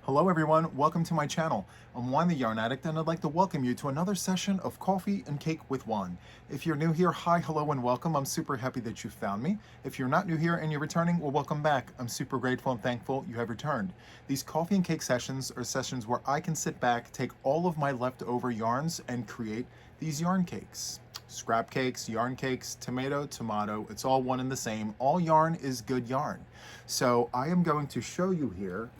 Hello everyone, welcome to my channel. I'm Juan the Yarn Addict and I'd like to welcome you to another session of Coffee and Cake with Juan. If you're new here, hi, hello, and welcome. I'm super happy that you found me. If you're not new here and you're returning, well, welcome back. I'm super grateful and thankful you have returned. These coffee and cake sessions are sessions where I can sit back, take all of my leftover yarns and create these yarn cakes. Scrap cakes, yarn cakes, tomato, it's all one and the same. All yarn is good yarn. So I am going to show you here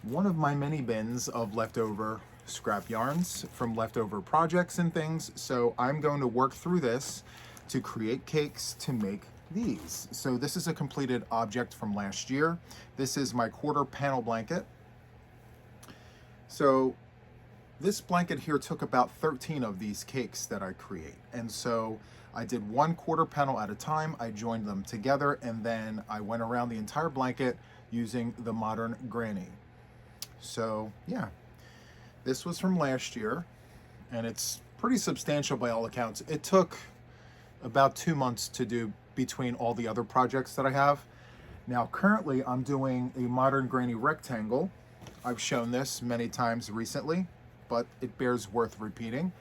one of my many bins of leftover scrap yarns from leftover projects and things. So I'm going to work through this to create cakes to make these. So this is a completed object from last year. This is my quarter panel blanket. So this blanket here took about 13 of these cakes that I create. And so I did one quarter panel at a time. I joined them together and then I went around the entire blanket using the modern granny. So yeah, this was from last year and it's pretty substantial by all accounts. It took about 2 months to do between all the other projects that I have. Now currently I'm doing a modern granny rectangle. I've shown this many times recently, but it bears worth repeating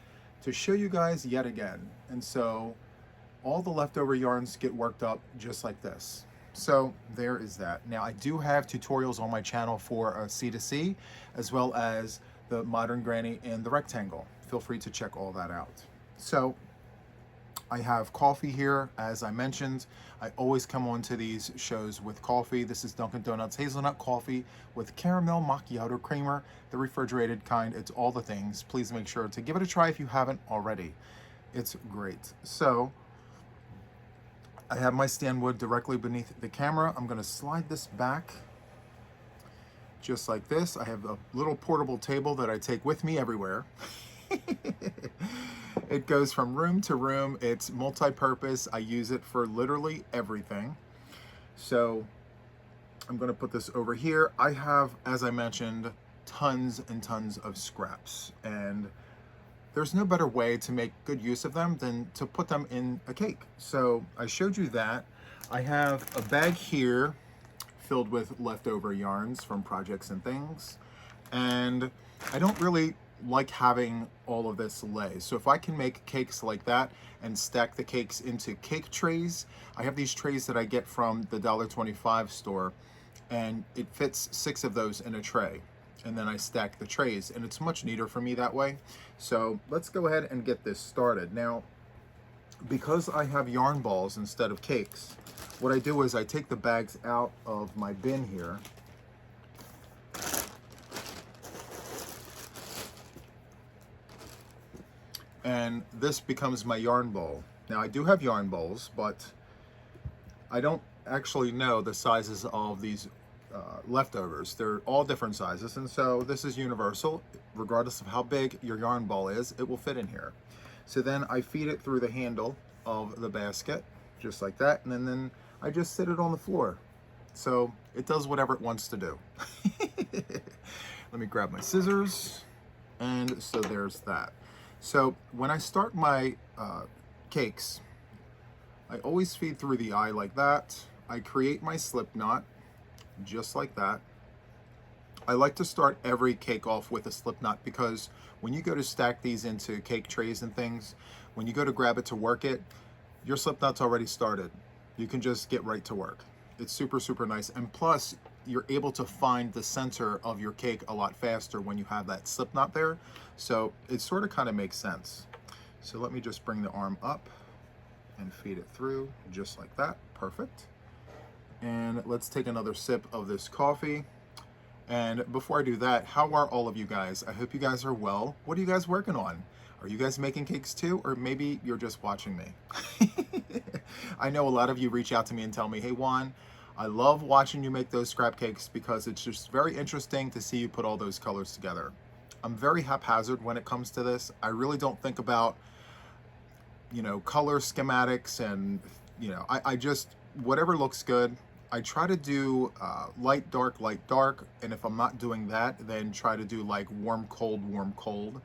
to show you guys yet again. And so all the leftover yarns get worked up just like this. So there is that. Now I do have tutorials on my channel for C2C as well as the modern granny and the rectangle. Feel free to check all that out. So I have coffee here, as I mentioned. I always come on to these shows with coffee. This is Dunkin' Donuts hazelnut coffee with caramel macchiato creamer, the refrigerated kind. It's all the things. Please make sure to give it a try if you haven't already. It's great. So I have my stand wood directly beneath the camera. I'm gonna slide this back just like this. I have a little portable table that I take with me everywhere. It goes from room to room. It's multi-purpose. I use it for literally everything. So I'm gonna put this over here. I have, as I mentioned, tons and tons of scraps, and there's no better way to make good use of them than to put them in a cake. So I showed you that. I have a bag here filled with leftover yarns from projects and things. And I don't really like having all of this lay. So if I can make cakes like that and stack the cakes into cake trays, I have these trays that I get from the $1.25 store, and it fits 6 of those in a tray. And then I stack the trays, and it's much neater for me that way. So let's go ahead and get this started. Now, because I have yarn balls instead of cakes, what I do is I take the bags out of my bin here. And this becomes my yarn bowl. Now I do have yarn bowls, but I don't actually know the sizes of these leftovers. They're all different sizes, and so this is universal. Regardless of how big your yarn ball is, it will fit in here. So then I feed it through the handle of the basket, just like that, and then I just sit it on the floor. So it does whatever it wants to do. Let me grab my scissors, and so there's that. So when I start my cakes, I always feed through the eye like that. I create my slip knot, just like that. I like to start every cake off with a slip knot because when you go to stack these into cake trays and things, when you go to grab it to work it, your slip knot's already started. You can just get right to work. It's super, super nice. And plus, you're able to find the center of your cake a lot faster when you have that slip knot there. So it sort of kind of makes sense. So let me just bring the arm up and feed it through just like that. Perfect. And let's take another sip of this coffee. And before I do that, how are all of you guys? I hope you guys are well. What are you guys working on? Are you guys making cakes too? Or maybe you're just watching me. I know a lot of you reach out to me and tell me, hey Juan, I love watching you make those scrap cakes because it's just very interesting to see you put all those colors together. I'm very haphazard when it comes to this. I really don't think about, color schematics and, I just, whatever looks good. I try to do light, dark, and if I'm not doing that, then try to do like warm, cold.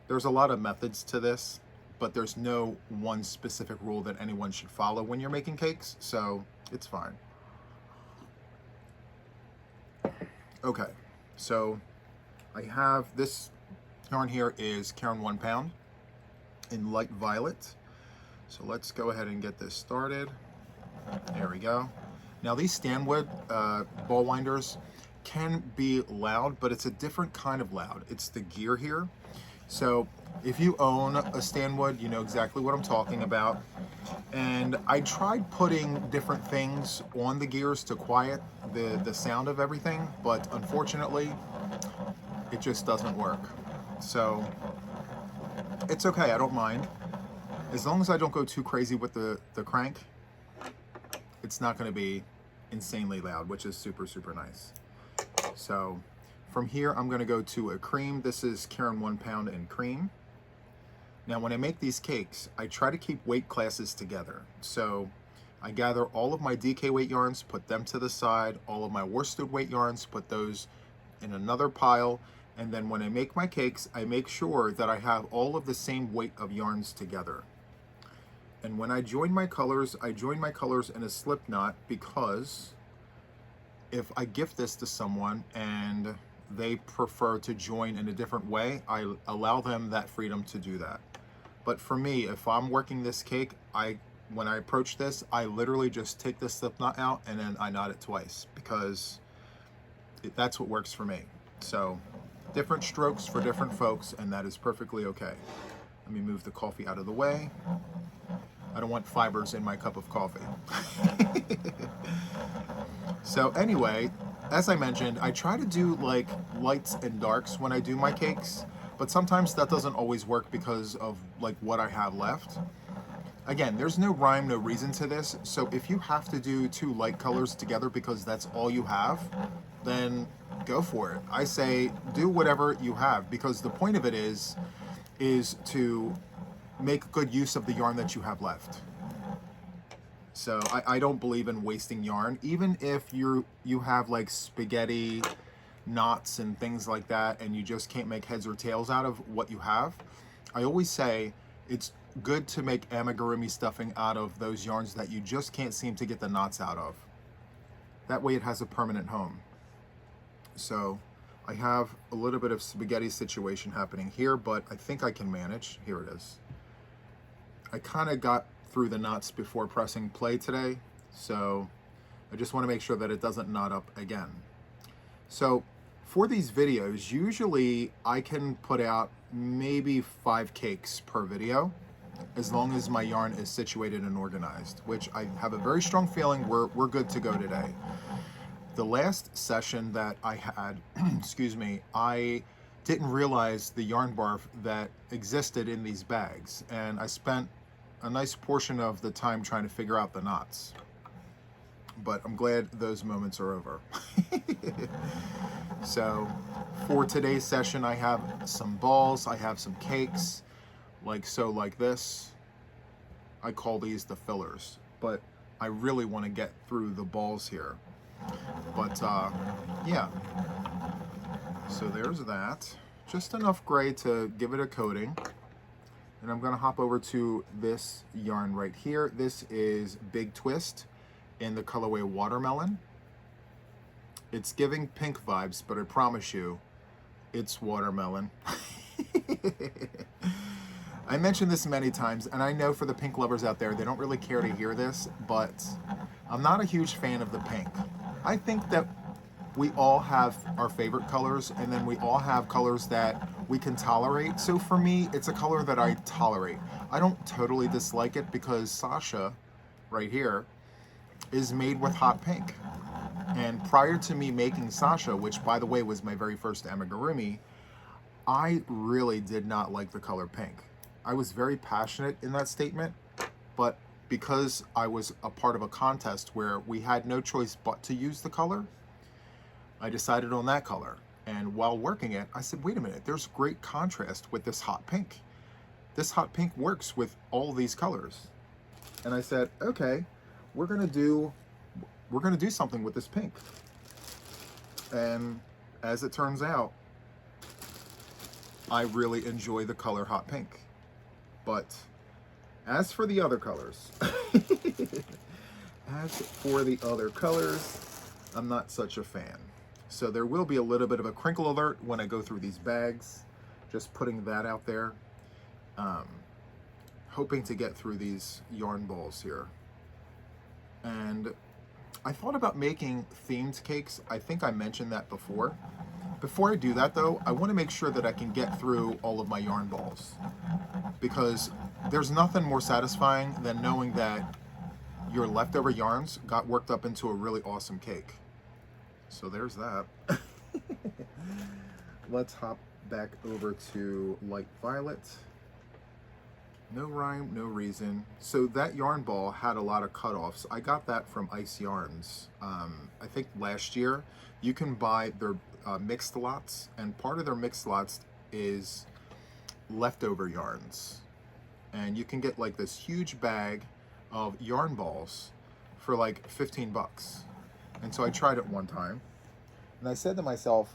There's a lot of methods to this, but there's no one specific rule that anyone should follow when you're making cakes, so it's fine. Okay, so I have this yarn here is Caron 1 pound in light violet. So let's go ahead and get this started. There we go. Now these Stanwood ball winders can be loud, but it's a different kind of loud. It's the gear here. So if you own a Stanwood, you know exactly what I'm talking about. And I tried putting different things on the gears to quiet the sound of everything, but unfortunately, it just doesn't work. So it's okay, I don't mind. As long as I don't go too crazy with the crank, it's not gonna be insanely loud, which is super, super nice. So from here, I'm gonna go to a cream. This is Caron 1 pound in cream. Now, when I make these cakes, I try to keep weight classes together. So I gather all of my DK weight yarns, put them to the side, all of my worsted weight yarns, put those in another pile. And then when I make my cakes, I make sure that I have all of the same weight of yarns together. And when I join my colors in a slip knot, because if I gift this to someone and they prefer to join in a different way, I allow them that freedom to do that. But for me, if I'm working this cake, when I approach this, I literally just take the slip knot out and then I knot it twice, because that's what works for me. So different strokes for different folks, and that is perfectly okay. Let me move the coffee out of the way. I don't want fibers in my cup of coffee. So anyway, as I mentioned, I try to do like lights and darks when I do my cakes, but sometimes that doesn't always work because of like what I have left. Again, there's no rhyme, no reason to this. So if you have to do two light colors together because that's all you have, then go for it. I say do whatever you have, because the point of it is to make good use of the yarn that you have left. So I don't believe in wasting yarn, even if you have like spaghetti knots and things like that and you just can't make heads or tails out of what you have. I always say it's good to make amigurumi stuffing out of those yarns that you just can't seem to get the knots out of. That way it has a permanent home. So I have a little bit of spaghetti situation happening here, but I think I can manage. Here it is. I kind of got through the knots before pressing play today, so I just want to make sure that it doesn't knot up again. So for these videos, usually I can put out maybe 5 cakes per video, as long as my yarn is situated and organized, which I have a very strong feeling we're good to go today. The last session that I had, excuse me, I didn't realize the yarn barf that existed in these bags, and I spent a nice portion of the time trying to figure out the knots. But I'm glad those moments are over. So for today's session, I have some balls, I have some cakes, like so, like this. I call these the fillers, but I really want to get through the balls here. But yeah, so there's that. Just enough gray to give it a coating. And I'm gonna hop over to this yarn right here. This is Big Twist in the colorway Watermelon. It's giving pink vibes, but I promise you, it's watermelon. I mentioned this many times, and I know for the pink lovers out there, they don't really care to hear this, but I'm not a huge fan of the pink. I think that we all have our favorite colors, and then we all have colors that we can tolerate. So for me, it's a color that I tolerate. I don't totally dislike it because Sasha, right here, is made with hot pink. And prior to me making Sasha, which by the way was my very first amigurumi, I really did not like the color pink. I was very passionate in that statement, but because I was a part of a contest where we had no choice but to use the color, I decided on that color. And while working it, I said, wait a minute, there's great contrast with this hot pink. This hot pink works with all these colors. And I said, okay, we're gonna do something with this pink. And as it turns out, I really enjoy the color hot pink. But as for the other colors, I'm not such a fan. So there will be a little bit of a crinkle alert when I go through these bags. Just putting that out there. Hoping to get through these yarn balls here. And I thought about making themed cakes. I think I mentioned that before. Before I do that though, I want to make sure that I can get through all of my yarn balls, because there's nothing more satisfying than knowing that your leftover yarns got worked up into a really awesome cake. So there's that. Let's hop back over to light violet. No rhyme, no reason. So that yarn ball had a lot of cutoffs. I got that from Ice Yarns. I think last year. You can buy their mixed lots, and part of their mixed lots is leftover yarns. And you can get like this huge bag of yarn balls for like 15 bucks. And so I tried it one time, and I said to myself,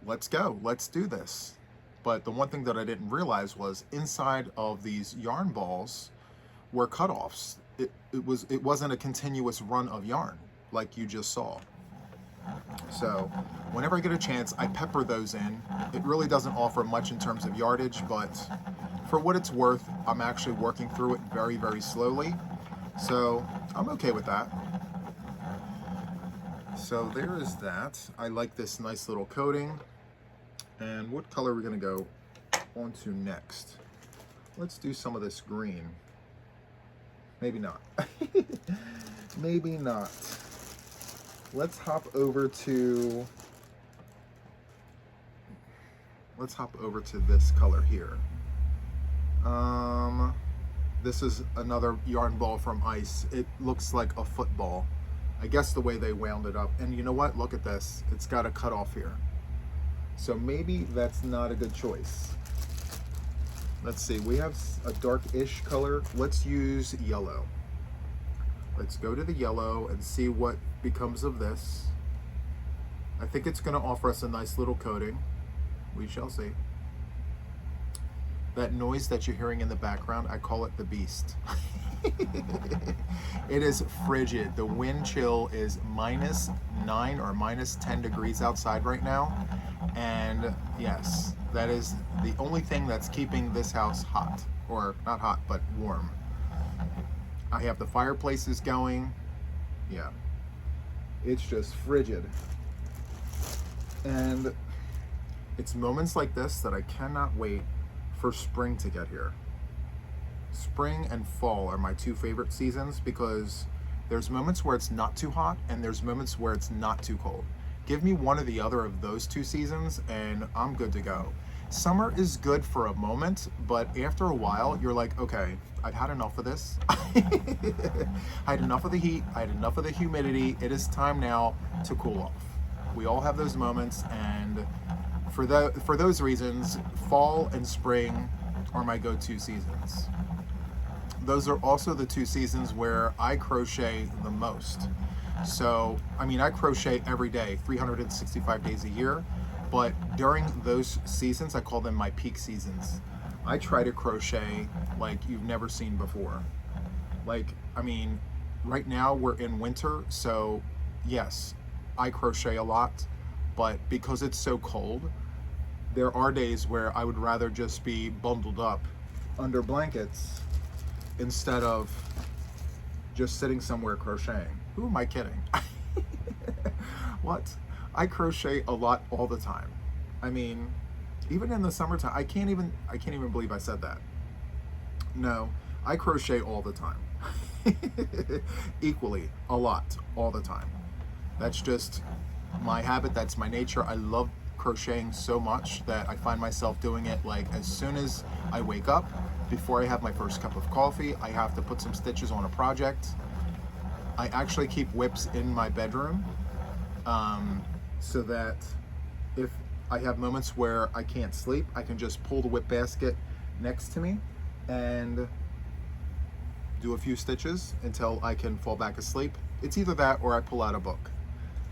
let's go, let's do this. But the one thing that I didn't realize was inside of these yarn balls were cutoffs. It wasn't a continuous run of yarn like you just saw. So whenever I get a chance, I pepper those in. It really doesn't offer much in terms of yardage, but for what it's worth, I'm actually working through it very, very slowly. So I'm okay with that. So there is that. I like this nice little coating. And what color are we gonna go onto next? Let's do some of this green. Maybe not. Maybe not. Let's hop over to this color here. This is another yarn ball from Ice. It looks like a football. I guess the way they wound it up. And you know what? Look at this. It's got a cutoff here. So maybe that's not a good choice. Let's see, we have a dark-ish color. Let's use yellow. Let's go to the yellow and see what becomes of this. I think it's gonna offer us a nice little coating. We shall see. That noise that you're hearing in the background, I call it the beast. It is frigid. The wind chill is -9 or -10 degrees outside right now. And yes, that is the only thing that's keeping this house hot. Or not hot, but warm. I have the fireplaces going. Yeah, it's just frigid. And it's moments like this that I cannot wait for spring to get here. Spring and fall are my two favorite seasons, because there's moments where it's not too hot and there's moments where it's not too cold. Give me one or the other of those two seasons and I'm good to go. Summer is good for a moment, but after a while you're like, okay, I've had enough of this. I had enough of the heat, I had enough of the humidity. It is time now to cool off. We all have those moments, and for those reasons, fall and spring are my go-to seasons. Those are also the two seasons where I crochet the most. So, I mean, I crochet every day, 365 days a year, but during those seasons, I call them my peak seasons. I try to crochet like you've never seen before. Like, I mean, right now we're in winter, so yes, I crochet a lot, but because it's so cold, there are days where I would rather just be bundled up under blankets instead of just sitting somewhere crocheting. Who am I kidding? What? I crochet a lot all the time. I mean, even in the summertime, I can't even believe I said that. No, I crochet all the time. Equally, a lot, all the time. That's just my habit, that's my nature. I love crocheting so much that I find myself doing it like as soon as I wake up. Before I have my first cup of coffee, I have to put some stitches on a project. I actually keep whips in my bedroom so that if I have moments where I can't sleep, I can just pull the whip basket next to me and do a few stitches until I can fall back asleep. It's either that or I pull out a book.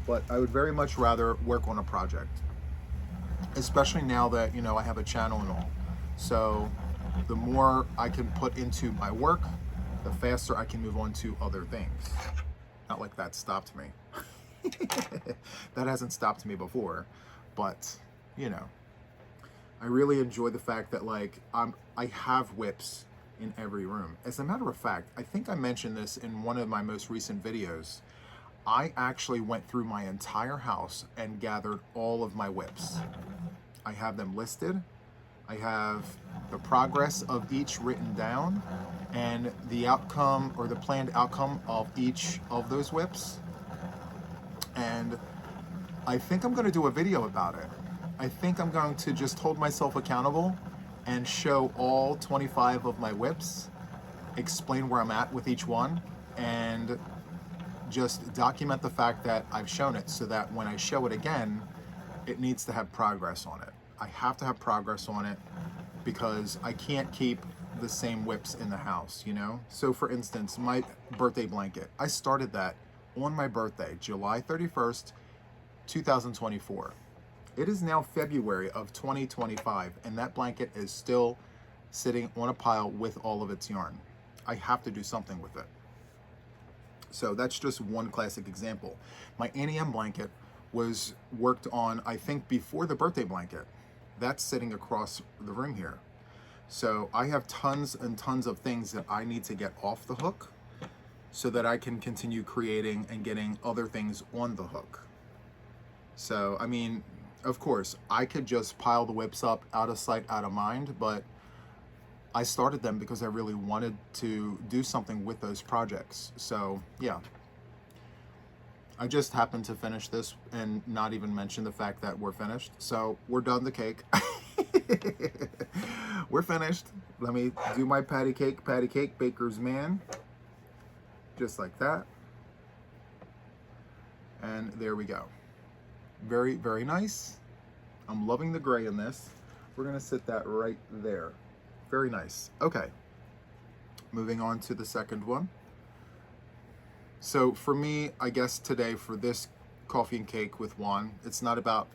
But I would very much rather work on a project, especially now that, you know, I have a channel and all. So the more I can put into my work, the faster I can move on to other things. Not like that stopped me. That hasn't stopped me before, but you know, I really enjoy the fact that like I have whips in every room. As a matter of fact, I think I mentioned this in one of my most recent videos. I actually went through my entire house and gathered all of my whips. I have them listed. I have the progress of each written down and the outcome or the planned outcome of each of those whips. And I think I'm going to do a video about it. I think I'm going to just hold myself accountable and show all 25 of my whips, explain where I'm at with each one, and just document the fact that I've shown it so that when I show it again, it needs to have progress on it. I have to have progress on it because I can't keep the same whips in the house, you know? So for instance, my birthday blanket, I started that on my birthday, July 31st, 2024. It is now February of 2025, and that blanket is still sitting on a pile with all of its yarn. I have to do something with it. So that's just one classic example. My Annie M blanket was worked on, I think, before the birthday blanket. That's sitting across the room here. So I have tons and tons of things that I need to get off the hook so that I can continue creating and getting other things on the hook. So, I mean, of course, I could just pile the whips up out of sight, out of mind, but I started them because I really wanted to do something with those projects. So, yeah. I just happened to finish this and not even mention the fact that we're finished. So, we're done the cake. We're finished. Let me do my patty cake, baker's man. Just like that. And there we go. Very, very nice. I'm loving the gray in this. We're gonna sit that right there. Very nice. Okay, moving on to the second one. So for me, I guess today for this coffee and cake with Juan, it's not about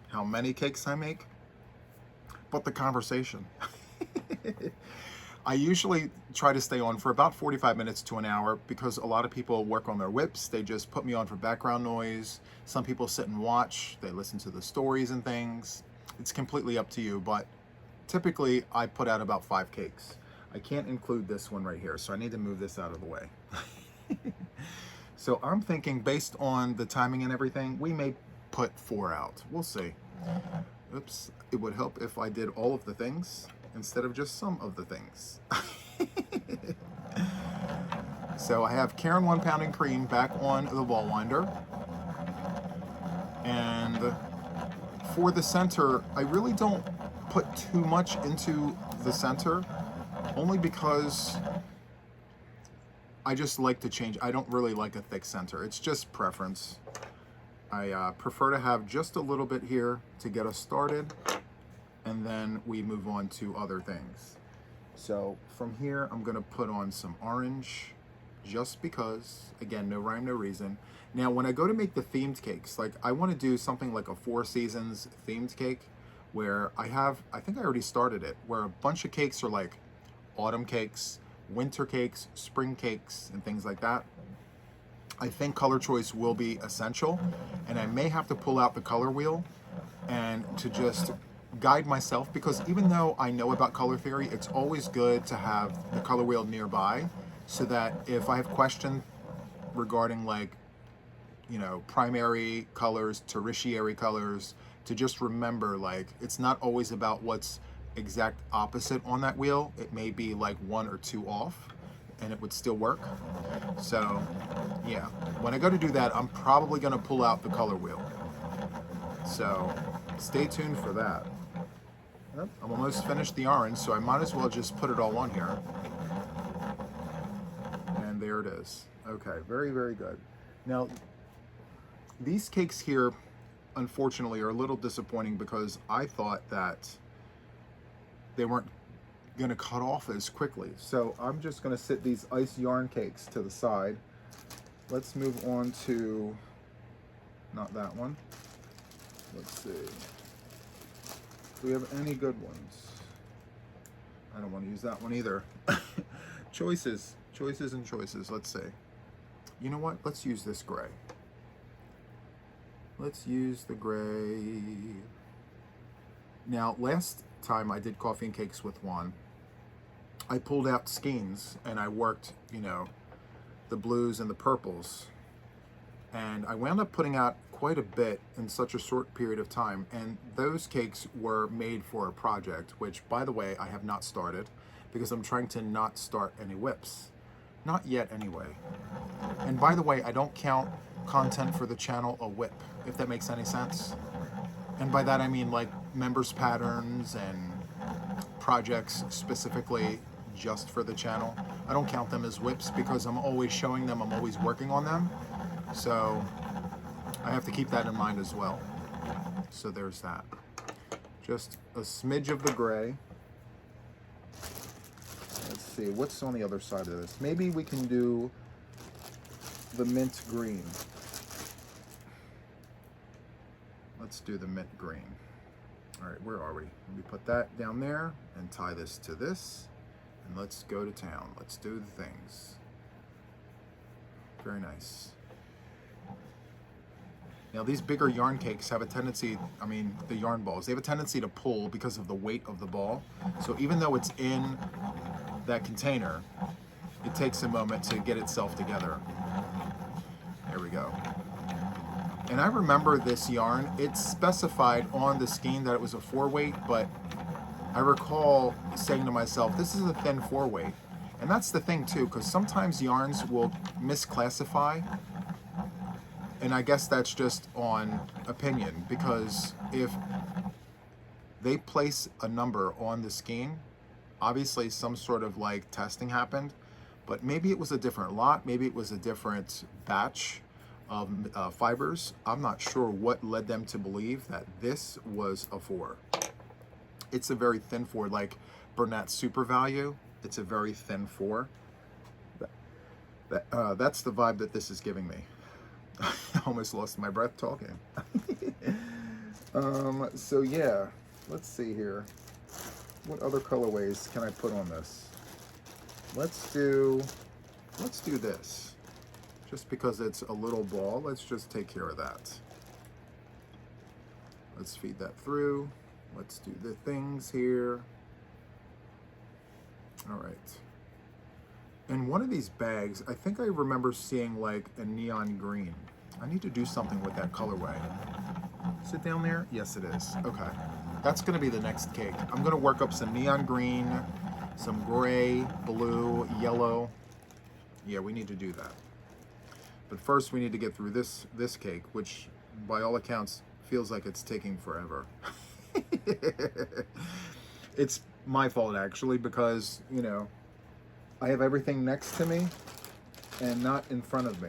how many cakes I make, but the conversation. I usually try to stay on for about 45 minutes to an hour because a lot of people work on their whips. They just put me on for background noise. Some people sit and watch. They listen to the stories and things. It's completely up to you, but typically I put out about 5 cakes. I can't include this one right here, so I need to move this out of the way. So I'm thinking based on the timing and everything, we may put 4 out. We'll see. Oops, it would help if I did all of the things instead of just some of the things. So I have Karen 1 pounding cream back on the ball winder. And for the center, I really don't put too much into the center, only because I just like to change. I don't really like a thick center. It's just preference. I prefer to have just a little bit here to get us started, and then we move on to other things. So from here, I'm gonna put on some orange, just because, again, no rhyme, no reason. Now, when I go to make the themed cakes, like I wanna do something like a 4 seasons themed cake, where I think I already started it, where a bunch of cakes are like autumn cakes, winter cakes, spring cakes, and things like that. I think color choice will be essential, and I may have to pull out the color wheel and to just guide myself, because even though I know about color theory, it's always good to have the color wheel nearby so that if I have questions regarding, like, you know, primary colors, tertiary colors, to just remember, like, it's not always about what's exact opposite on that wheel. It may be like 1 or 2 off and it would still work. So yeah, when I go to do that, I'm probably gonna pull out the color wheel. So stay tuned for that. Yep, I'm almost finished the orange, so I might as well just put it all on here. And there it is. Okay, very, very good. Now, these cakes here, unfortunately, are a little disappointing because I thought that they weren't gonna cut off as quickly. So I'm just gonna sit these ice yarn cakes to the side. Let's move on to, not that one. Let's see. Do we have any good ones? I don't want to use that one either. Choices and choices. Let's see. You know what? Let's use this gray. Let's use the gray. Now, last time I did coffee and cakes with Juan, I pulled out skeins and I worked, you know, the blues and the purples. And I wound up putting out quite a bit in such a short period of time. And those cakes were made for a project, which, by the way, I have not started because I'm trying to not start any whips. Not yet, anyway. And by the way, I don't count content for the channel a whip, if that makes any sense. And by that I mean like members patterns and projects specifically just for the channel. I don't count them as whips because I'm always showing them, I'm always working on them. So I have to keep that in mind as well. So there's that. Just a smidge of the gray. Let's see, what's on the other side of this? Maybe we can do the mint green. Let's do the mint green. All right, where are we? Let me put that down there and tie this to this. And let's go to town. Let's do the things. Very nice. Now these bigger yarn cakes have a tendency, I mean the yarn balls, they have a tendency to pull because of the weight of the ball. So even though it's in that container, it takes a moment to get itself together. There we go. And I remember this yarn, it specified on the skein that it was a 4-weight, but I recall saying to myself, this is a thin 4-weight. And that's the thing too, because sometimes yarns will misclassify. And I guess that's just on opinion, because if they place a number on the skein, obviously some sort of like testing happened, but maybe it was a different lot, maybe it was a different batch of fibers. I'm not sure what led them to believe that this was a 4. It's a very thin 4, like Burnett's Super Value. It's a very thin 4. That's the vibe that this is giving me. I almost lost my breath talking. So yeah, let's see here. What other colorways can I put on this? Let's do this. Just because it's a little ball, let's just take care of that. Let's feed that through. Let's do the things here. All right. In one of these bags, I think I remember seeing like a neon green. I need to do something with that colorway. Is it down there? Yes, it is. Okay. That's gonna be the next cake. I'm gonna work up some neon green, some gray, blue, yellow. Yeah, we need to do that. But first we need to get through this cake, which by all accounts feels like it's taking forever. It's my fault actually, because, you know, I have everything next to me and not in front of me.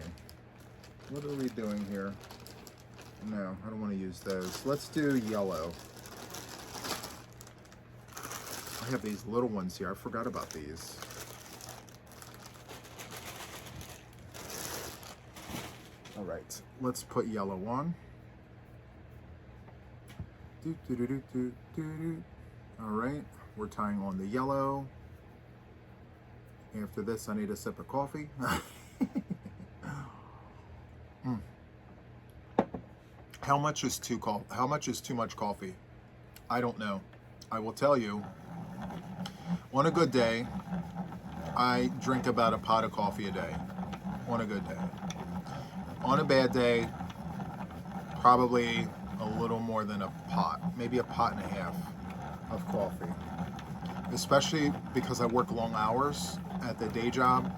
What are we doing here? No, I don't want to use those. Let's do yellow. I have these little ones here. I forgot about these. All right, let's put yellow on. All right, we're tying on the yellow. After this, I need a sip of coffee. How much is too much coffee? I don't know. I will tell you, on a good day, I drink about a pot of coffee a day. On a good day. On a bad day, probably a little more than a pot, maybe a pot and a half of coffee. Especially because I work long hours at the day job,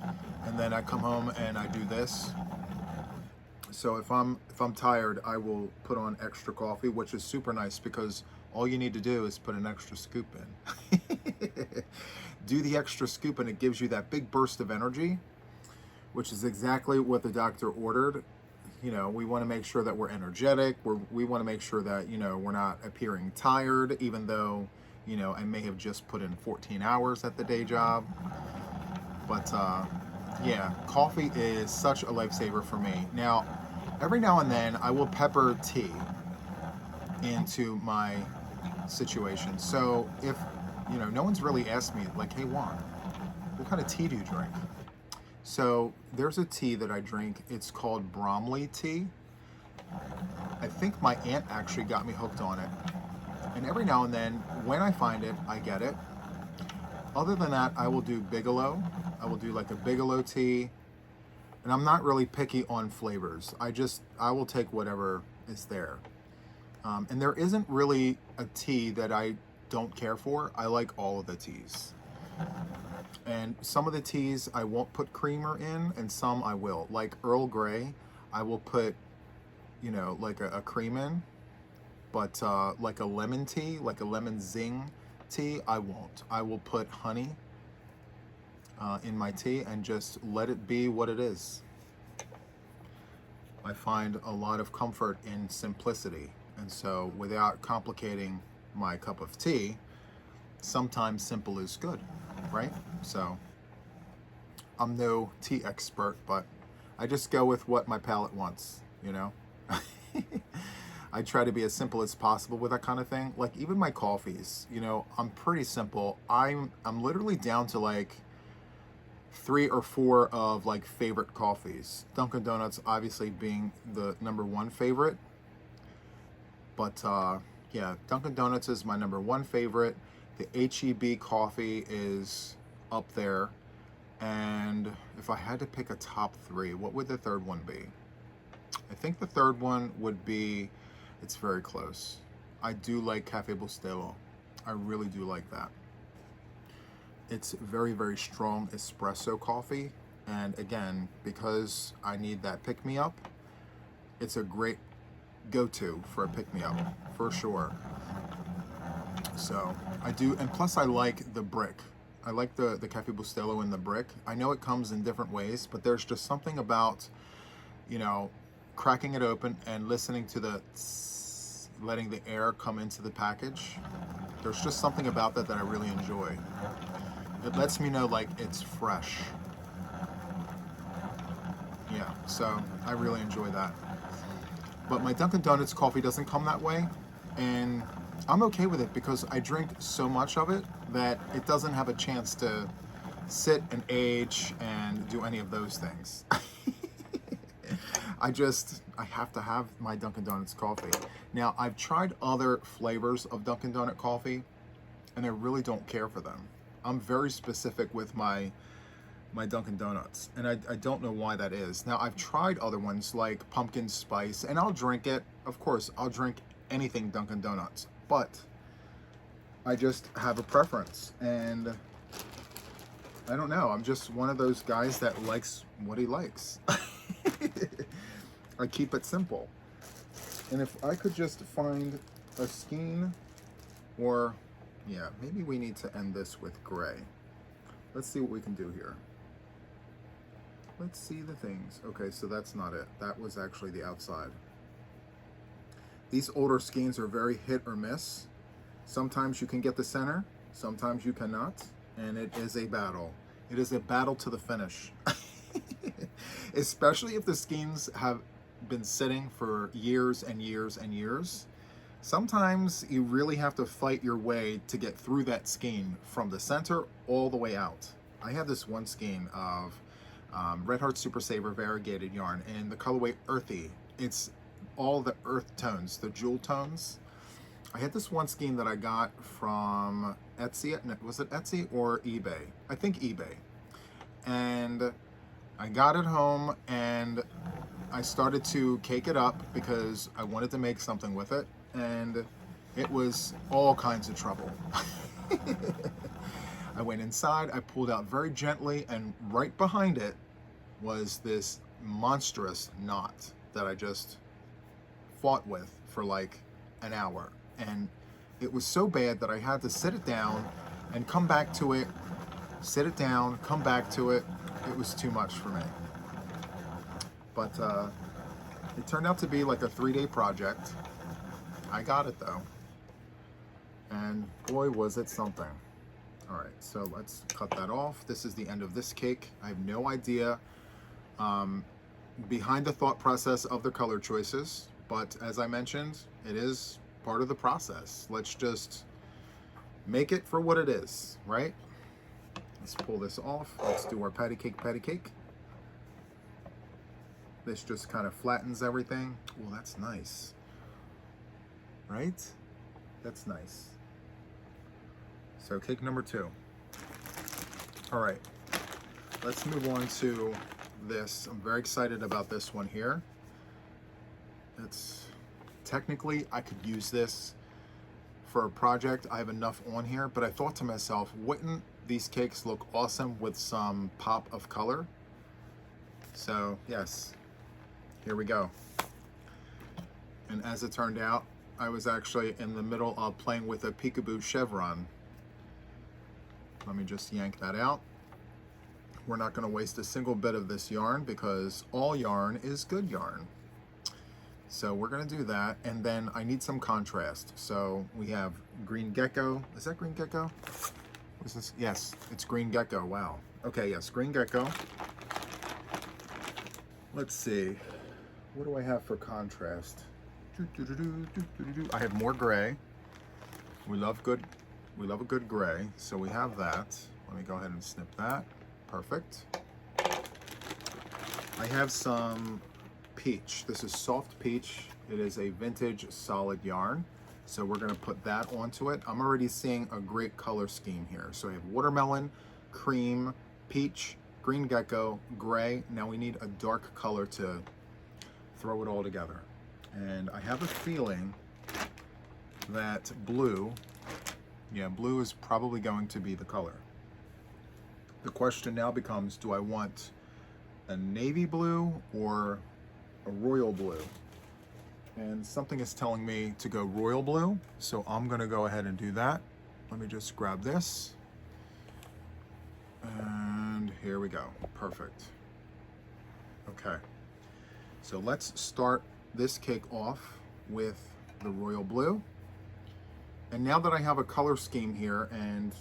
and then I come home and I do this. So if I'm tired, I will put on extra coffee, which is super nice because all you need to do is put an extra scoop in. Do the extra scoop and it gives you that big burst of energy, which is exactly what the doctor ordered. You know, we want to make sure that we're energetic. We want to make sure that, you know, we're not appearing tired, even though, you know, I may have just put in 14 hours at the day job. But yeah, coffee is such a lifesaver for me. Now, every now and then I will pepper tea into my situation. So if, you know, no one's really asked me, like, hey Juan, what kind of tea do you drink? So there's a tea that I drink. It's called Bromley tea. I think my aunt actually got me hooked on it. And every now and then, when I find it, I get it. Other than that, I will do Bigelow. I will do like a Bigelow tea. And I'm not really picky on flavors. I will take whatever is there. And there isn't really a tea that I don't care for. I like all of the teas. And some of the teas I won't put creamer in, and some I will. Like Earl Grey, I will put, you know, like a cream in. But like a lemon tea, like a lemon zing tea, I won't. I will put honey in my tea and just let it be what it is. I find a lot of comfort in simplicity. And so without complicating my cup of tea, sometimes simple is good, right? So I'm no tea expert, but I just go with what my palate wants, you know? I try to be as simple as possible with that kind of thing. Like even my coffees, you know, I'm pretty simple. I'm literally down to like 3 or 4 of like favorite coffees. Dunkin' Donuts obviously being the #1 favorite. But yeah, Dunkin' Donuts is my #1 favorite. The HEB coffee is up there. And if I had to pick a top 3, what would the third one be? I think the third one would be, it's very close. I do like Cafe Bustelo. I really do like that. It's very, very strong espresso coffee. And again, because I need that pick-me-up, it's a great go-to for a pick-me-up, for sure. So I do, and plus I like the brick. I like the Cafe Bustelo in the brick. I know it comes in different ways, but there's just something about, you know, cracking it open and listening to the tss, letting the air come into the package. There's just something about that that I really enjoy. It lets me know like it's fresh. Yeah, so I really enjoy that. But my Dunkin' Donuts coffee doesn't come that way, and I'm okay with it because I drink so much of it that it doesn't have a chance to sit and age and do any of those things. I have to have my Dunkin' Donuts coffee. Now, I've tried other flavors of Dunkin' Donut coffee, and I really don't care for them. I'm very specific with my Dunkin' Donuts, and I don't know why that is. Now, I've tried other ones like pumpkin spice, and I'll drink it. Of course, I'll drink anything Dunkin' Donuts, but I just have a preference, and I don't know. I'm just one of those guys that likes what he likes. I keep it simple. And if I could just find a skein, or yeah, maybe we need to end this with gray. Let's see what we can do here. Let's see the things. Okay, so that's not it. That was actually the outside. These older skeins are very hit or miss. Sometimes you can get the center, sometimes you cannot, and it is a battle. It is a battle to the finish. Especially if the skeins have been sitting for years and years and years. Sometimes you really have to fight your way to get through that skein from the center all the way out. I have this one skein of Red Heart Super Saver variegated yarn in the colorway Earthy. It's all the earth tones, the jewel tones. I had this one skein that I got from Etsy. Was it Etsy or eBay? I think eBay. And I got it home and I started to cake it up because I wanted to make something with it, and it was all kinds of trouble. I went inside, I pulled out very gently, and right behind it was this monstrous knot that I just fought with for like an hour. And it was so bad that I had to sit it down and come back to it, sit it down, come back to it. It was too much for me. But it turned out to be like a 3-day project. I got it though. And boy, was it something. All right, so let's cut that off. This is the end of this cake. I have no idea behind the thought process of the color choices, but as I mentioned, it is part of the process. Let's just make it for what it is, right? Let's pull this off. Let's do our patty cake, patty cake. This just kind of flattens everything. Well, that's nice, right? That's nice. So cake number 2. All right, let's move on to this. I'm very excited about this one here. It's technically, I could use this for a project. I have enough on here, but I thought to myself, wouldn't these cakes look awesome with some pop of color? So yes, here we go. And as it turned out, I was actually in the middle of playing with a peekaboo chevron. Let me just yank that out. We're not going to waste a single bit of this yarn because all yarn is good yarn. So we're going to do that, and then I need some contrast. So we have green gecko. Is that green gecko? What is this? Yes, it's green gecko. Wow. Okay, yes, green gecko. Let's see. What do I have for contrast? I have more gray. We love a good gray, so we have that. Let me go ahead and snip that. Perfect. I have some peach. This is soft peach. It is a vintage solid yarn. So we're gonna put that onto it. I'm already seeing a great color scheme here. So I have watermelon, cream, peach, green gecko, gray. Now we need a dark color to throw it all together. And I have a feeling that blue, yeah, blue is probably going to be the color. The question now becomes, do I want a navy blue or a royal blue? And something is telling me to go royal blue, so I'm gonna go ahead and do that. Let me just grab this. And here we go, perfect. Okay, so let's start this cake off with the royal blue. And now that I have a color scheme here, and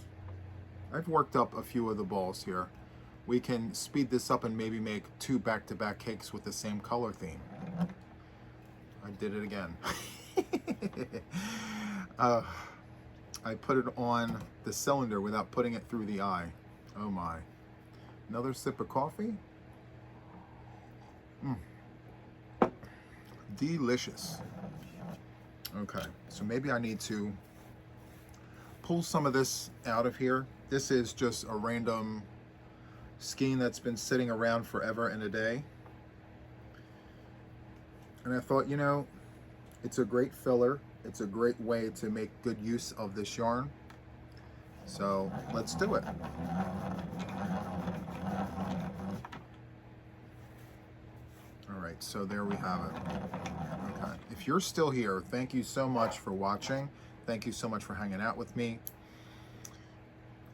I've worked up a few of the balls here, we can speed this up and maybe make 2 back-to-back cakes with the same color theme. I did it again. I put it on the cylinder without putting it through the eye. Oh my. Another sip of coffee. Delicious. Okay, so maybe I need to pull some of this out of here. This is just a random skein that's been sitting around forever and a day. And I thought, you know, it's a great filler. It's a great way to make good use of this yarn. So let's do it. All right, so there we have it. Okay, if you're still here, thank you so much for watching. Thank you so much for hanging out with me.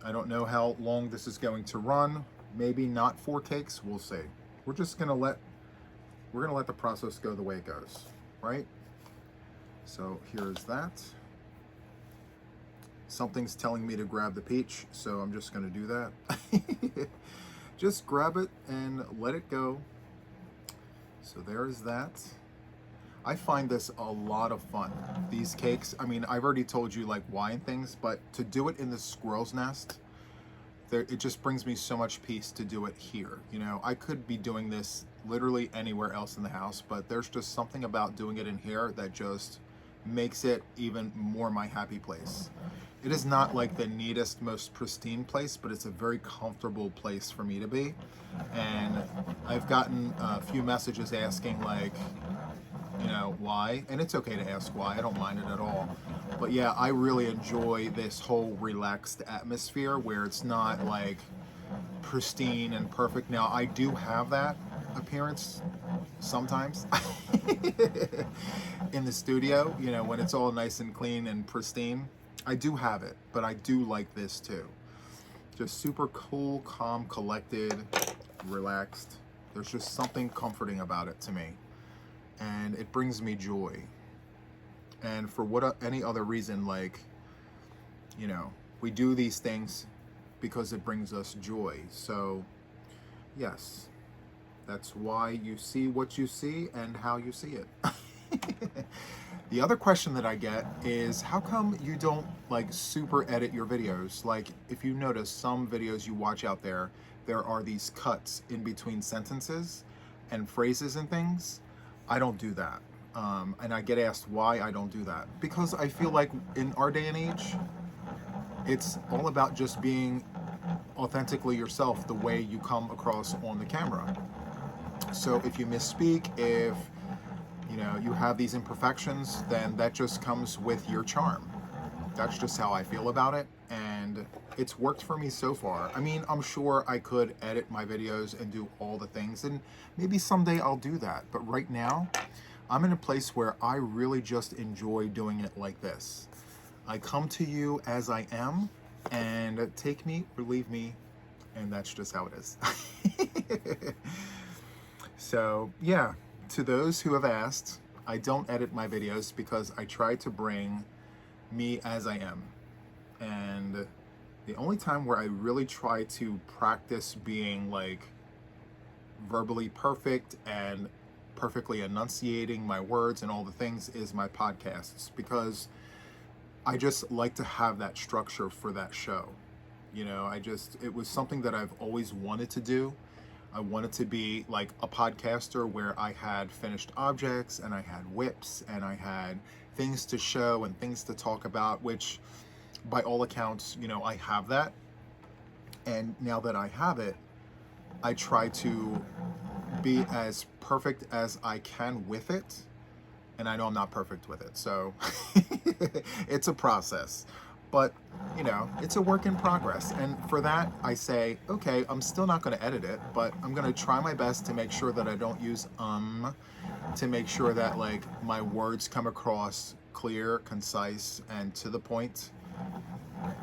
I don't know how long this is going to run. Maybe not 4 cakes, we'll see. We're just gonna let the process go the way it goes, right? So here's that. Something's telling me to grab the peach, so I'm just gonna do that. Just grab it and let it go. So there's that. I find this a lot of fun. These cakes, I mean, I've already told you like why and things, but to do it in the squirrel's nest, it just brings me so much peace to do it here. You know, I could be doing this literally anywhere else in the house, but there's just something about doing it in here that just makes it even more my happy place. It is not like the neatest, most pristine place, but it's a very comfortable place for me to be. And I've gotten a few messages asking like, you know, why? And it's okay to ask why, I don't mind it at all. But yeah, I really enjoy this whole relaxed atmosphere where it's not like pristine and perfect. Now, I do have that appearance sometimes in the studio, you know, when it's all nice and clean and pristine. I do have it, but I do like this too. Just super cool, calm, collected, relaxed. There's just something comforting about it to me. And it brings me joy. And for any other reason, like, you know, we do these things because it brings us joy. So yes, that's why you see what you see and how you see it. The other question that I get is, how come you don't like super edit your videos? Like, if you notice some videos you watch out there, there are these cuts in between sentences. and phrases and things, I don't do that. And I get asked why I don't do that. Because I feel like in our day and age, it's all about just being authentically yourself the way you come across on the camera. So if you misspeak, if you have these imperfections, then that just comes with your charm. That's just how I feel about it, and it's worked for me so far. I mean, I'm sure I could edit my videos and do all the things, and maybe someday I'll do that. But right now, I'm in a place where I really just enjoy doing it like this. I come to you as I am, and take me or leave me, and that's just how it is. So yeah, to those who have asked, I don't edit my videos because I try to bring me as I am. And the only time where I really try to practice being like verbally perfect and perfectly enunciating my words and all the things is my podcasts, because I just like to have that structure for that show. It was something that I've always wanted to do. I wanted to be like a podcaster where I had finished objects and I had whips and I had things to show and things to talk about, which by all accounts, I have that. And now that I have it, I try to be as perfect as I can with it. And I know I'm not perfect with it, so it's a process. But, it's a work in progress. And for that, I say, okay, I'm still not going to edit it, but I'm going to try my best to make sure that I don't use to make sure that like my words come across clear, concise, and to the point.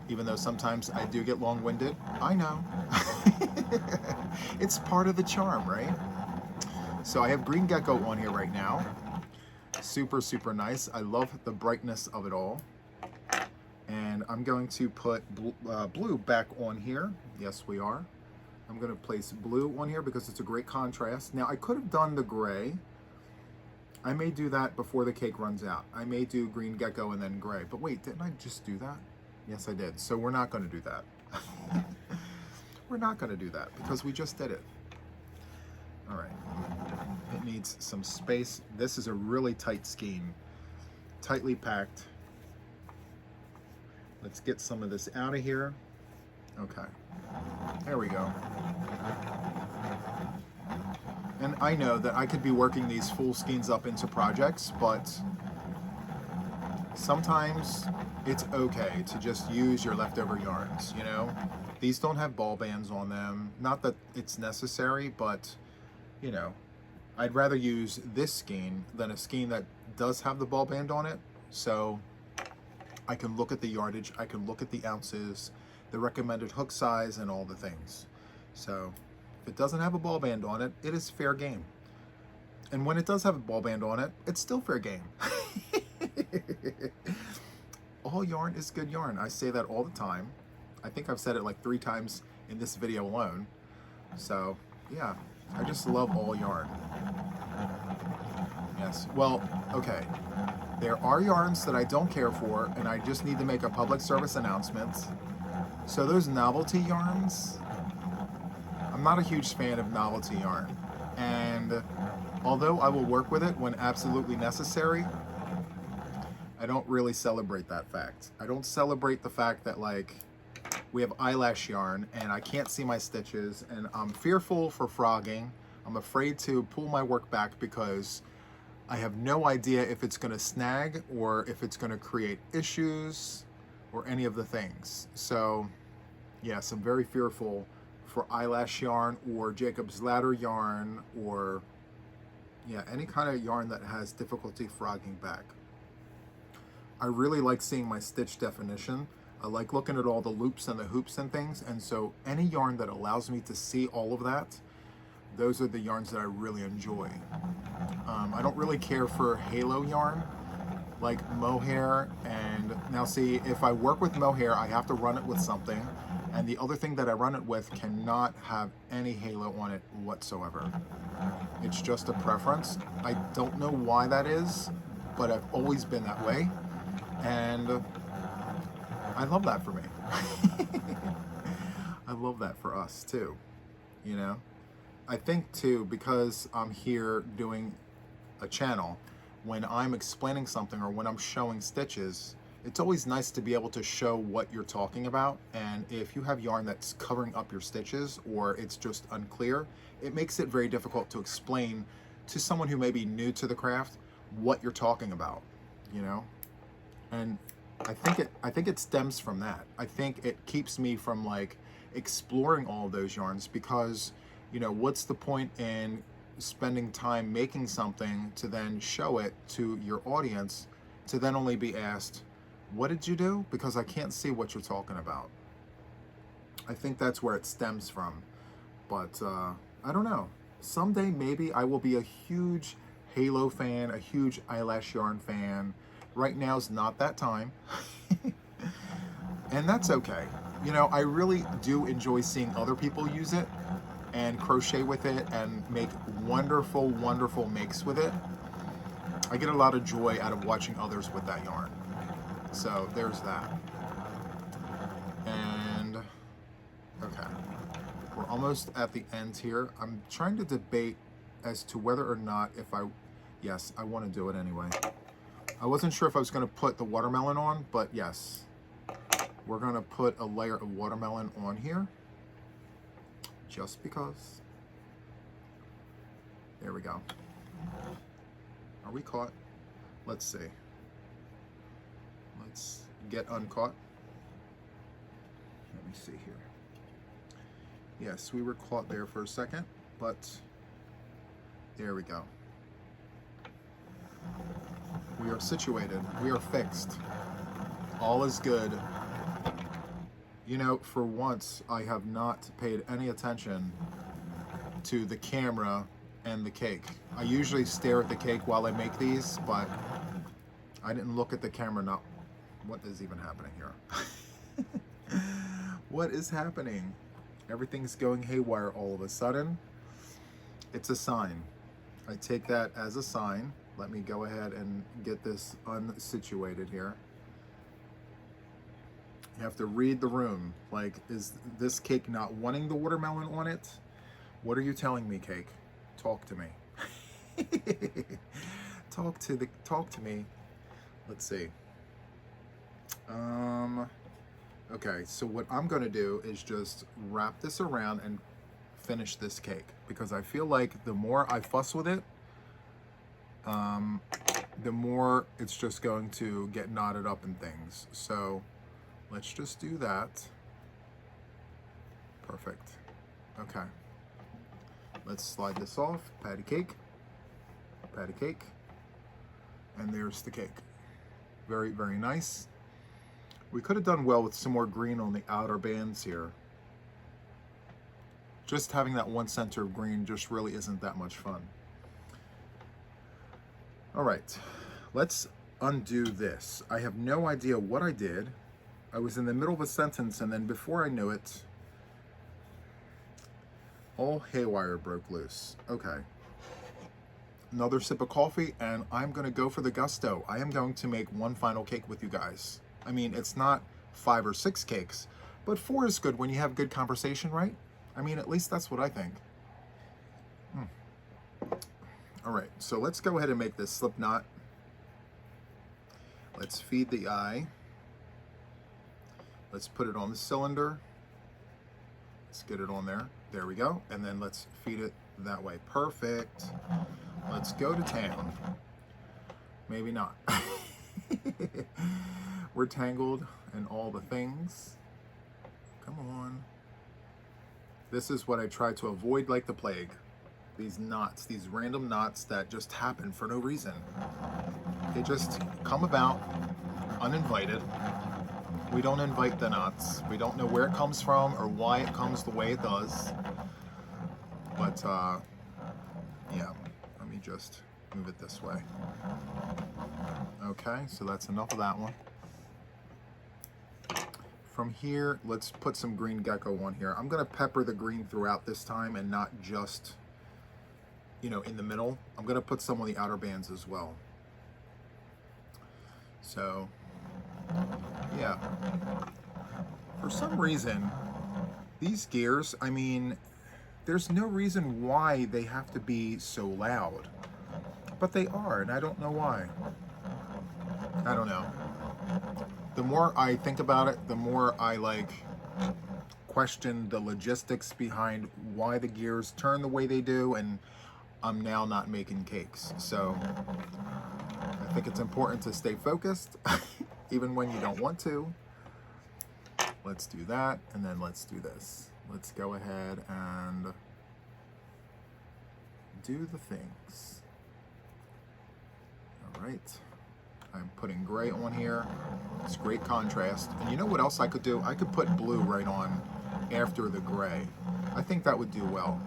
Even though sometimes I do get long-winded, I know. It's part of the charm, right? So I have green gecko on here right now. Super, super nice. I love the brightness of it all. And I'm going to put blue back on here. Yes, we are. I'm going to place blue on here because it's a great contrast. Now, I could have done the gray. I may do that before the cake runs out. I may do green gecko and then gray. But wait, didn't I just do that? Yes, I did. So we're not going to do that. We're not going to do that because we just did it. All right. It needs some space. This is a really tight skein. Tightly packed. Let's get some of this out of here. Okay, there we go. And I know that I could be working these full skeins up into projects, but sometimes it's okay to just use your leftover yarns, These don't have ball bands on them. Not that it's necessary, but, I'd rather use this skein than a skein that does have the ball band on it. So I can look at the yardage, I can look at the ounces, the recommended hook size, and all the things. So if it doesn't have a ball band on it, it is fair game. And when it does have a ball band on it, it's still fair game. All yarn is good yarn. I say that all the time. I think I've said it like 3 times in this video alone. So yeah, I just love all yarn. Yes, well, okay. There are yarns that I don't care for, and I just need to make a public service announcement. So those novelty yarns, I'm not a huge fan of novelty yarn. And although I will work with it when absolutely necessary, I don't really celebrate that fact. I don't celebrate the fact that like we have eyelash yarn and I can't see my stitches and I'm fearful for frogging. I'm afraid to pull my work back because I have no idea if it's going to snag or if it's going to create issues or any of the things. So yes, I'm very fearful for eyelash yarn or Jacob's ladder yarn or any kind of yarn that has difficulty frogging back. I really like seeing my stitch definition. I like looking at all the loops and the hoops and things, and so any yarn that allows me to see all of that, those are the yarns that I really enjoy. I don't really care for halo yarn like mohair, and now see, if I work with mohair, I have to run it with something, and the other thing that I run it with cannot have any halo on it whatsoever. It's just a preference. I don't know why that is, but I've always been that way, and I love that for me. I love that for us too, I think too, because I'm here doing a channel, when I'm explaining something or when I'm showing stitches, it's always nice to be able to show what you're talking about. And if you have yarn that's covering up your stitches or it's just unclear, it makes it very difficult to explain to someone who may be new to the craft what you're talking about, you know? And I think it stems from that. I think it keeps me from like exploring all of those yarns, because, you know, what's the point in spending time making something to then show it to your audience to then only be asked, what did you do? Because I can't see what you're talking about. I think that's where it stems from. But I don't know. Someday maybe I will be a huge Halo fan, a huge eyelash yarn fan. Right now is not that time. And that's okay. You know, I really do enjoy seeing other people use it and crochet with it and make wonderful, wonderful makes with it. I get a lot of joy out of watching others with that yarn. So there's that. And okay, we're almost at the end here. I'm trying to debate as to whether or not yes, I want to do it anyway. I wasn't sure if I was going to put the watermelon on, but yes, we're going to put a layer of watermelon on here just because. There we go. Are we caught? Let's see. Let's get uncaught. Let me see here. Yes, we were caught there for a second, but there we go. We are situated. We are fixed. All is good. You know, for once, I have not paid any attention to the camera and the cake. I usually stare at the cake while I make these, but I didn't look at the camera. Now, what is even happening here? What is happening? Everything's going haywire all of a sudden. It's a sign. I take that as a sign. Let me go ahead and get this unsituated here. You have to read the room. Like, is this cake not wanting the watermelon on it? What are you telling me, cake? Talk to me. Talk to me. Let's see. Okay, so what I'm gonna do is just wrap this around and finish this cake, because I feel like the more I fuss with it, the more it's just going to get knotted up in things. So let's just do that. Perfect. Okay. Let's slide this off. Patty cake. Patty cake. And there's the cake. Very, very nice. We could have done well with some more green on the outer bands here. Just having that one center of green just really isn't that much fun. All right, let's undo this. I have no idea what I did. I was in the middle of a sentence, and then before I knew it, all haywire broke loose. Okay. Another sip of coffee, and I'm gonna go for the gusto. I am going to make one final cake with you guys. I mean, it's not 5 or 6 cakes, but 4 is good when you have good conversation, right? I mean, at least that's what I think. All right, so let's go ahead and make this slip knot. Let's feed the eye. Let's put it on the cylinder. Let's get it on there. There we go. And then let's feed it that way. Perfect. Let's go to town. Maybe not. We're tangled and all the things. Come on. This is what I try to avoid like the plague. These knots, these random knots that just happen for no reason. They just come about uninvited. We don't invite the knots. We don't know where it comes from or why it comes the way it does. But yeah, let me just move it this way. Okay, so that's enough of that one. From here, let's put some green gecko on here. I'm gonna pepper the green throughout this time and not just, you know, in the middle. I'm gonna put some on the outer bands as well. So, yeah. For some reason, these gears, I mean, there's no reason why they have to be so loud, but they are, and I don't know why. I don't know. The more I think about it, the more I like question the logistics behind why the gears turn the way they do, and I'm now not making cakes. So I think it's important to stay focused, even when you don't want to. Let's do that, and then let's do this. Let's go ahead and do the things. All right. I'm putting gray on here. It's great contrast. And you know what else I could do? I could put blue right on after the gray. I think that would do well.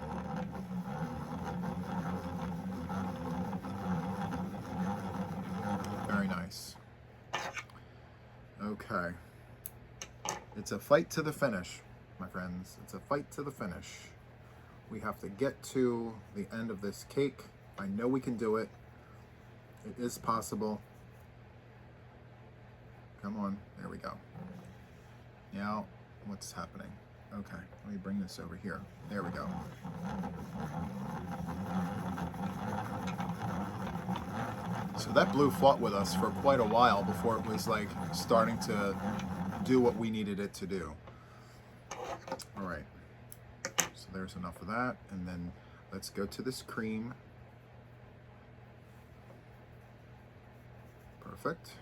Very nice. Okay. It's a fight to the finish, my friends. It's a fight to the finish. We have to get to the end of this cake. I know we can do it. It is possible. Come on, there we go. Now, what's happening? Okay, let me bring this over here. There we go. So that blue fought with us for quite a while before it was like starting to do what we needed it to do. All right, so there's enough of that. And then let's go to this cream. Perfect.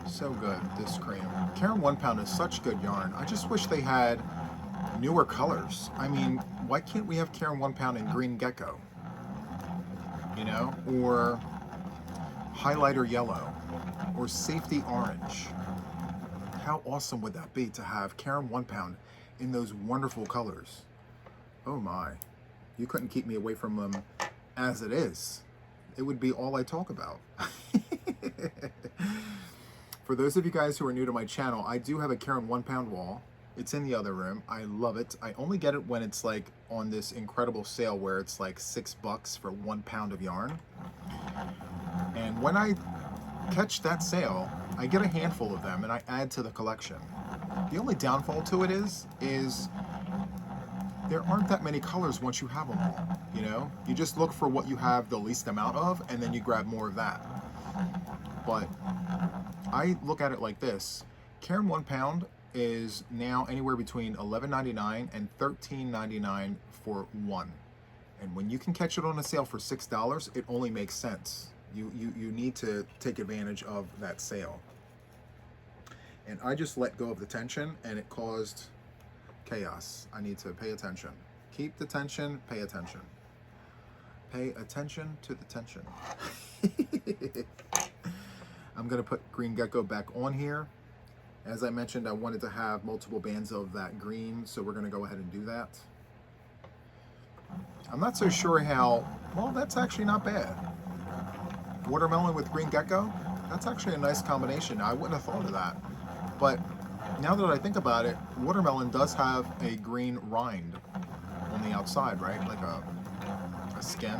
So good, this cream. Caron 1 Pound is such good yarn. I just wish they had newer colors. I mean, why can't we have Caron 1 Pound in green gecko? You know, or highlighter yellow, or safety orange. How awesome would that be to have Caron 1 Pound in those wonderful colors? Oh my, you couldn't keep me away from them as it is. It would be all I talk about. For those of you guys who are new to my channel, I do have a Caron 1 Pound wall. It's in the other room. I love it. I only get it when it's like on this incredible sale where it's like $6 for 1 pound of yarn. And when I catch that sale, I get a handful of them and I add to the collection. The only downfall to it is there aren't that many colors once you have them all, you know? You just look for what you have the least amount of and then you grab more of that. But I look at it like this. Caron 1 Pound is now anywhere between $11.99 and $13.99 for one. And when you can catch it on a sale for $6, it only makes sense. You need to take advantage of that sale. And I just let go of the tension and it caused chaos. I need to pay attention. Keep the tension, pay attention. Pay attention to the tension. I'm gonna put green gecko back on here. As I mentioned, I wanted to have multiple bands of that green, so we're gonna go ahead and do that. I'm not so sure how, well, that's actually not bad. Watermelon with green gecko, that's actually a nice combination. I wouldn't have thought of that. But now that I think about it, watermelon does have a green rind on the outside, right? Like a skin.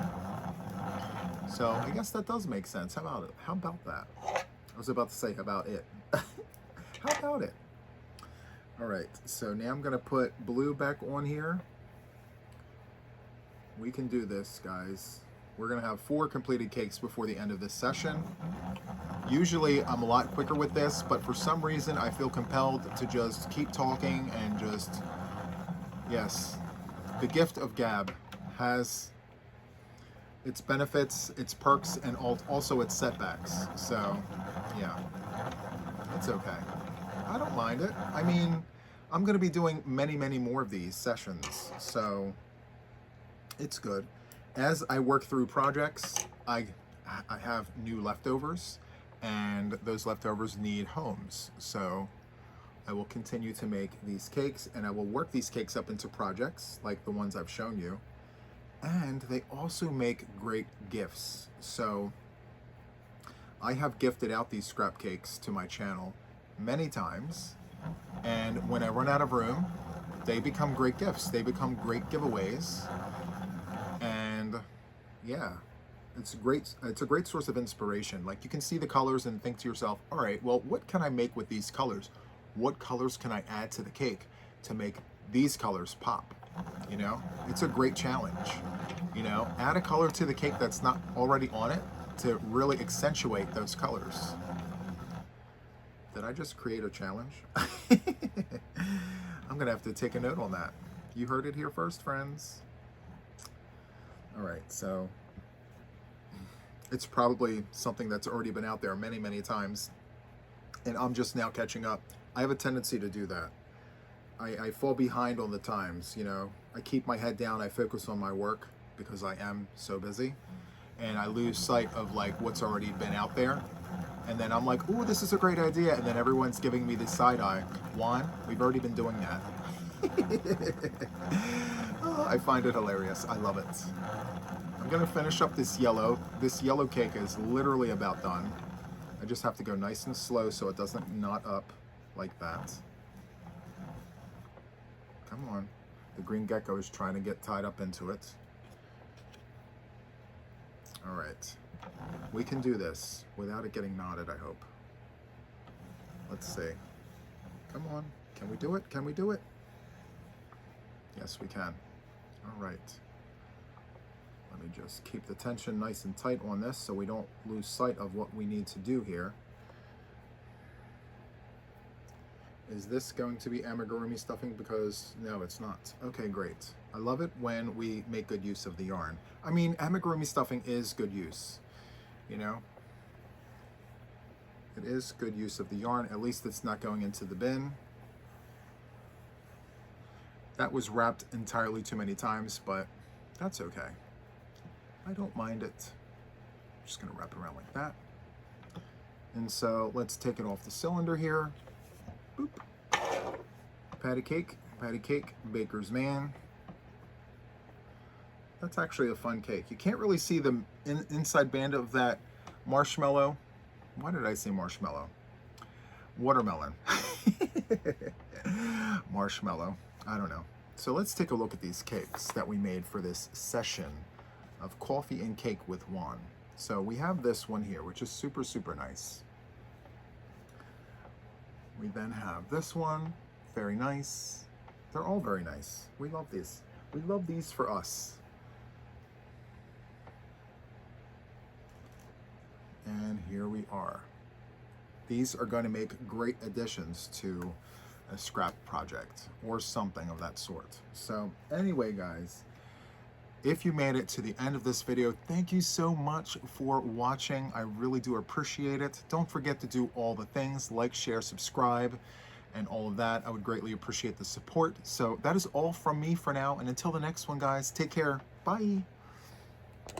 So I guess that does make sense. How about it? How about that? I was about to say, how about it? How about it? All right, so now I'm gonna put blue back on here. We can do this, guys. We're gonna have 4 completed cakes before the end of this session. Usually I'm a lot quicker with this, but for some reason I feel compelled to just keep talking and just, yes, the gift of gab has its benefits, its perks, and also its setbacks. So, yeah, it's okay. I don't mind it. I mean, I'm going to be doing many, many more of these sessions, so it's good. As I work through projects, I have new leftovers, and those leftovers need homes. So I will continue to make these cakes, and I will work these cakes up into projects like the ones I've shown you. And they also make great gifts. So I have gifted out these scrap cakes to my channel many times, and when I run out of room, they become great gifts. They become great giveaways, and yeah, it's a great source of inspiration. Like, you can see the colors and think to yourself, all right, well, what can I make with these colors? What colors can I add to the cake to make these colors pop, you know? It's a great challenge, you know? Add a color to the cake that's not already on it to really accentuate those colors. Did I just create a challenge? I'm gonna have to take a note on that. You heard it here first, friends. All right, so it's probably something that's already been out there many, many times, and I'm just now catching up. I have a tendency to do that. I fall behind on the times, you know. I keep my head down, I focus on my work because I am so busy, and I lose sight of like what's already been out there. And then I'm like, ooh, this is a great idea. And then everyone's giving me the side eye. Juan, we've already been doing that. Oh, I find it hilarious. I love it. I'm gonna finish up this yellow. This yellow cake is literally about done. I just have to go nice and slow so it doesn't knot up like that. Come on. The green gecko is trying to get tied up into it. All right. We can do this without it getting knotted, I hope. Let's see. Come on. Can we do it? Can we do it? Yes, we can. All right. Let me just keep the tension nice and tight on this so we don't lose sight of what we need to do here. Is this going to be amigurumi stuffing? Because no, it's not. Okay, great. I love it when we make good use of the yarn. I mean, amigurumi stuffing is good use, you know? It is good use of the yarn. At least it's not going into the bin. That was wrapped entirely too many times, but that's okay. I don't mind it. I'm just gonna wrap it around like that. And so let's take it off the cylinder here. Boop. Patty cake, baker's man. That's actually a fun cake. You can't really see the inside band of that marshmallow. Why did I say marshmallow? Watermelon. Marshmallow. I don't know. So let's take a look at these cakes that we made for this session of coffee and cake with Juan. So we have this one here, which is super, super nice. We then have this one, very nice. They're all very nice. We love these. We love these for us. And here we are. These are going to make great additions to a scrap project or something of that sort. So anyway, guys, if you made it to the end of this video, thank you so much for watching. I really do appreciate it. Don't forget to do all the things, like, share, subscribe, and all of that. I would greatly appreciate the support. So that is all from me for now. And until the next one, guys, take care. Bye.